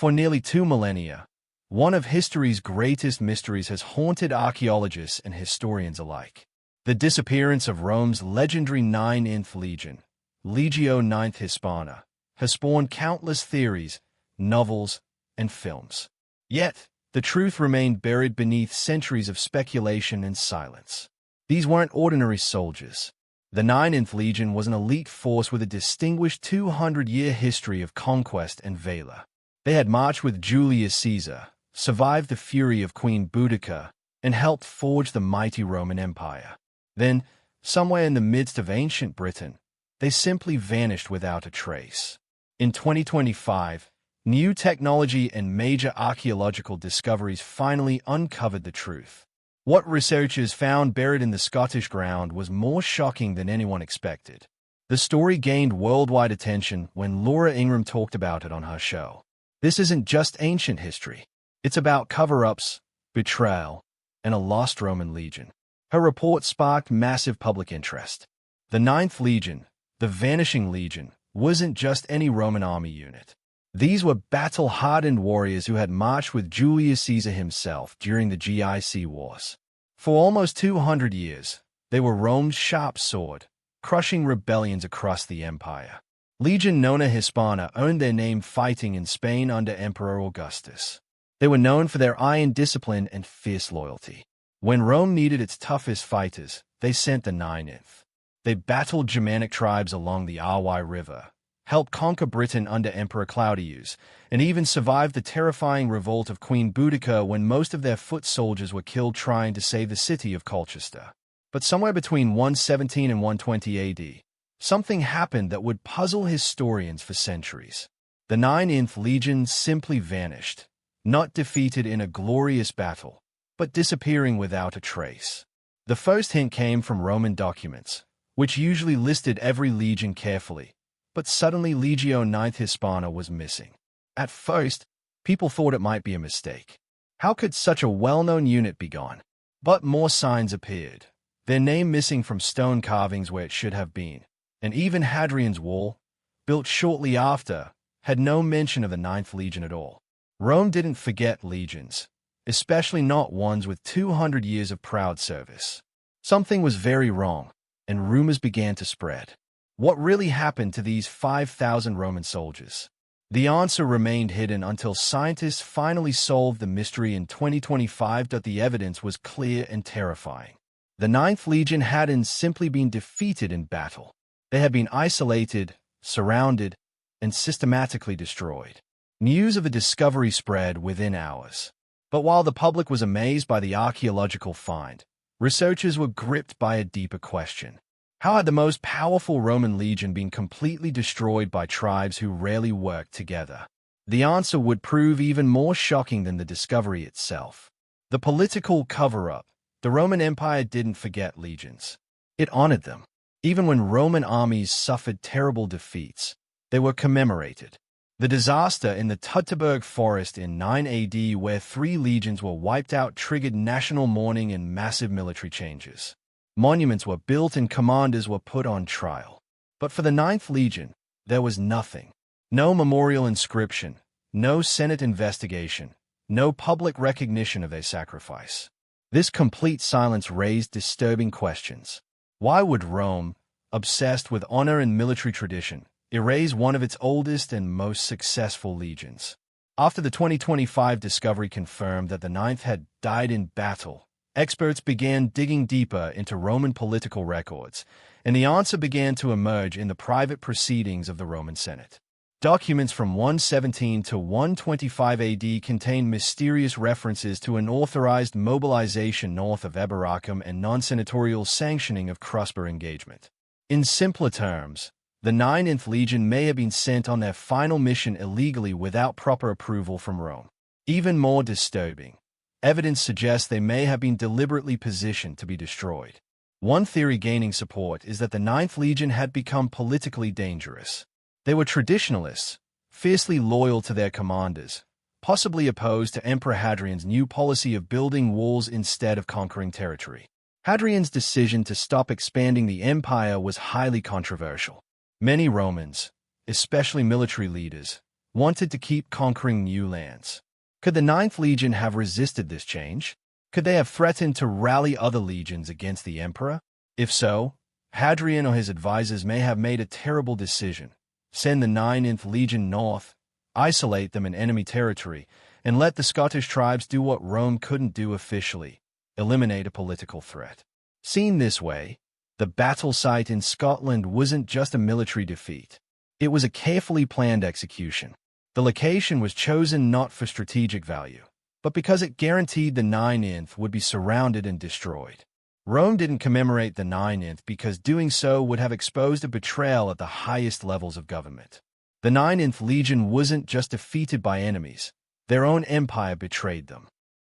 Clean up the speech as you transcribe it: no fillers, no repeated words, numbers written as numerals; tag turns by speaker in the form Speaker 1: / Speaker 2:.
Speaker 1: For nearly 2 millennia, one of history's greatest mysteries has haunted archaeologists and historians alike. The disappearance of Rome's legendary Ninth Legion, Legio IX Hispana, has spawned countless theories, novels, and films. Yet, the truth remained buried beneath centuries of speculation and silence. These weren't ordinary soldiers. The Ninth Legion was an elite force with a distinguished 200-year history of conquest and valor. They had marched with Julius Caesar, survived the fury of Queen Boudica, and helped forge the mighty Roman Empire. Then, somewhere in the midst of ancient Britain, they simply vanished without a trace. In 2025, new technology and major archaeological discoveries finally uncovered the truth. What researchers found buried in the Scottish ground was more shocking than anyone expected. The story gained worldwide attention when Laura Ingram talked about it on her show. This isn't just ancient history. It's about cover-ups, betrayal, and a lost Roman legion. Her report sparked massive public interest. The Ninth Legion, the Vanishing Legion, wasn't just any Roman army unit. These were battle-hardened warriors who had marched with Julius Caesar himself during the GIC Wars. For almost 200 years, they were Rome's sharp sword, crushing rebellions across the empire. Legion Nona Hispana earned their name fighting in Spain under Emperor Augustus. They were known for their iron discipline and fierce loyalty. When Rome needed its toughest fighters, they sent the Ninth. They battled Germanic tribes along the Arwai River, helped conquer Britain under Emperor Claudius, and even survived the terrifying revolt of Queen Boudica when most of their foot soldiers were killed trying to save the city of Colchester. But somewhere between 117 and 120 AD, something happened that would puzzle historians for centuries. The Ninth Legion simply vanished, not defeated in a glorious battle, but disappearing without a trace. The first hint came from Roman documents, which usually listed every legion carefully, but suddenly Legio IX Hispana was missing. At first, people thought it might be a mistake. How could such a well-known unit be gone? But more signs appeared, their name missing from stone carvings where it should have been, and even Hadrian's Wall, built shortly after, had no mention of the Ninth Legion at all. Rome didn't forget legions, especially not ones with 200 years of proud service. Something was very wrong, and rumors began to spread. What really happened to these 5,000 Roman soldiers? The answer remained hidden until scientists finally solved the mystery in 2025. The evidence was clear and terrifying. The Ninth Legion hadn't simply been defeated in battle. They had been isolated, surrounded, and systematically destroyed. News of the discovery spread within hours. But while the public was amazed by the archaeological find, researchers were gripped by a deeper question. How had the most powerful Roman legion been completely destroyed by tribes who rarely worked together? The answer would prove even more shocking than the discovery itself. The political cover-up. The Roman Empire didn't forget legions. It honored them. Even when Roman armies suffered terrible defeats, they were commemorated. The disaster in the Teutoburg Forest in 9 AD, where 3 legions were wiped out, triggered national mourning and massive military changes. Monuments were built and commanders were put on trial. But for the Ninth Legion, there was nothing. No memorial inscription, no Senate investigation, no public recognition of their sacrifice. This complete silence raised disturbing questions. Why would Rome, obsessed with honor and military tradition, erase one of its oldest and most successful legions? After the 2025 discovery confirmed that the Ninth had died in battle, experts began digging deeper into Roman political records, and the answer began to emerge in the private proceedings of the Roman Senate. Documents from 117 to 125 AD contain mysterious references to an authorized mobilization north of Eboracum and non-senatorial sanctioning of cross-border engagement. In simpler terms, the Ninth Legion may have been sent on their final mission illegally without proper approval from Rome. Even more disturbing, evidence suggests they may have been deliberately positioned to be destroyed. One theory gaining support is that the Ninth Legion had become politically dangerous. They were traditionalists, fiercely loyal to their commanders, possibly opposed to Emperor Hadrian's new policy of building walls instead of conquering territory. Hadrian's decision to stop expanding the empire was highly controversial. Many Romans, especially military leaders, wanted to keep conquering new lands. Could the Ninth Legion have resisted this change? Could they have threatened to rally other legions against the emperor? If so, Hadrian or his advisors may have made a terrible decision. Send the Ninth Legion north, isolate them in enemy territory, and let the Scottish tribes do what Rome couldn't do officially, eliminate a political threat. Seen this way, the battle site in Scotland wasn't just a military defeat. It was a carefully planned execution. The location was chosen not for strategic value, but because it guaranteed the Ninth would be surrounded and destroyed. Rome didn't commemorate the Ninth because doing so would have exposed a betrayal at the highest levels of government. The Ninth Legion wasn't just defeated by enemies. Their own empire betrayed them.